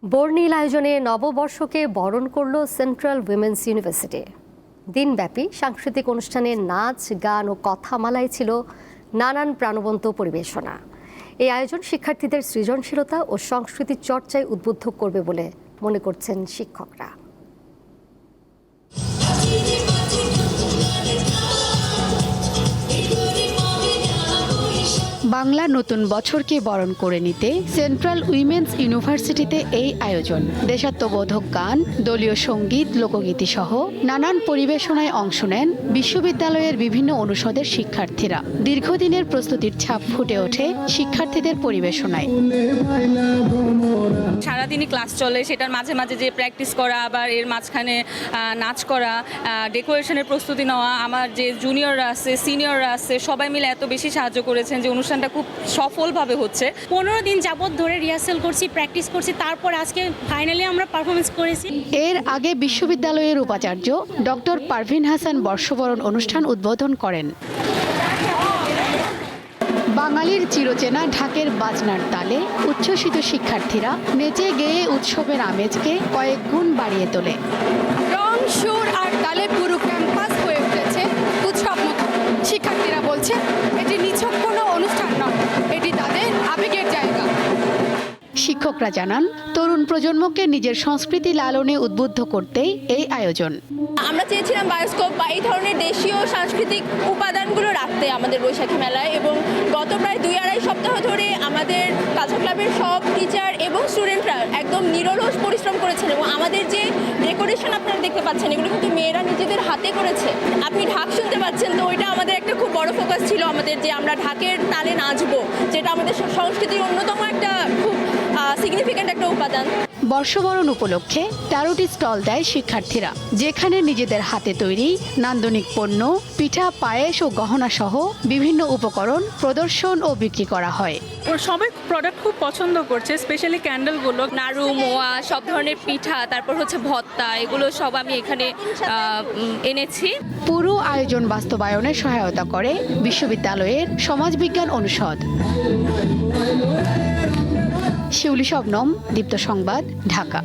বর্ণিল আয়োজনে নববর্ষকে বরণ করল সেন্ট্রাল উইমেন্স ইউনিভার্সিটি। দিনব্যাপী সাংস্কৃতিক অনুষ্ঠানে নাচ, গান ও কথামালায় ছিল নানান প্রাণবন্ত পরিবেশনা। এই আয়োজন শিক্ষার্থীদের সৃজনশীলতা ও সংস্কৃতি চর্চায় উদ্বুদ্ধ করবে বলে মনে করছেন শিক্ষকরা। বাংলা নতুন বছরকে বরণ করে নিতে সেন্ট্রাল উইমেন্স ইউনিভার্সিটিতে এই আয়োজন। দেশাত্মবোধক গান, দলীয় সঙ্গীত, লোকগীতি সহ নানান পরিবেশনায় অংশ নেন বিশ্ববিদ্যালয়ের বিভিন্ন অনুষদের শিক্ষার্থীরা। দীর্ঘদিনের প্রস্তুতির ছাপ ফুটে ওঠে শিক্ষার্থীদের পরিবেশনায়। সারাদিনই ক্লাস চলে, সেটার মাঝে মাঝে যে প্র্যাকটিস করা, আবার এর মাঝখানে নাচ করা, ডেকোরেশনের প্রস্তুতি নেওয়া। আমার যে জুনিয়ররা আছে, সিনিয়ররা আছে, সবাই মিলে এত বেশি সাহায্য করেছেন যে অনুষ্ঠানটা খুব সফলভাবে হচ্ছে। 15 দিন যাবত ধরে রিহার্সাল করছি, প্র্যাকটিস করছি, তারপর আজকে ফাইনালি আমরা পারফরমেন্স করেছি। এর আগে বিশ্ববিদ্যালয়ের উপাচার্য ডক্টর পারভিন হাসান বর্ষবরণ অনুষ্ঠান উদ্বোধন করেন। বাঙালির চিরচেনা ঢাকের বাজনার তালে উচ্ছ্বসিত শিক্ষার্থীরা নেচে গেয়ে উৎসবের আমেজকে কয়েক গুণ বাড়িয়ে তোলে। রং, সুর আর তালে পুরো ক্যাম্পাস হয়ে উঠেছে উৎসবমুখর। শিক্ষার্থীরা বলছে এটি নিছক কোনো অনুষ্ঠান নয়, এটি তাদের আবেগের জায়গা। শিক্ষকরা জানান, তরুণ প্রজন্মকে নিজের সংস্কৃতি লালনে উদ্বুদ্ধ করতেই এই আয়োজন। আমরা চেয়েছিলাম বায়োস্কোপ বা এই ধরনের দেশীয় সাংস্কৃতিক উপাদানগুলো রাখতে আমাদের বৈশাখী মেলায়, এবং গত প্রায় 2-2.5 সপ্তাহ ধরে আমাদের কালচার ক্লাবের সব টিচার এবং স্টুডেন্টরা একদম নিরলস পরিশ্রম করেছেন। এবং আমাদের যে ডেকোরেশন আপনারা দেখতে পাচ্ছেন, এগুলো কিন্তু মেয়েরা নিজেদের হাতে করেছে। আপনি ঢাক শুনতে পাচ্ছেন, তো ওইটা আমাদের একটা খুব বড় ফোকাস ছিল আমাদের, যে আমরা ঢাকের তালে নাচবো, যেটা আমাদের সংস্কৃতির অন্যতম একটা খুব সিগনিফিক্যান্ট একটা উপাদান। বর্ষবরণ উপলক্ষে 13টি স্টল দেয় শিক্ষার্থীরা, যেখানে নিজেদের হাতে তৈরি নান্দনিক পণ্য, পিঠা, পায়েস ও গহনা সহ বিভিন্ন উপকরণ প্রদর্শন ও বিক্রি করা হয়। সবাই প্রোডাক্ট খুব পছন্দ করছে, স্পেশালি ক্যান্ডেলগুলো, নাড়ু, মোয়া, সব ধরনের পিঠা, তারপর হচ্ছে ভর্তা, এগুলো সব আমি এখানে এনেছি। পুরো আয়োজন বাস্তবায়নে সহায়তা করে বিশ্ববিদ্যালয়ের সমাজবিজ্ঞান অনুষদ। শিউলি শবনম, দীপ্ত সংবাদ, ঢাকা।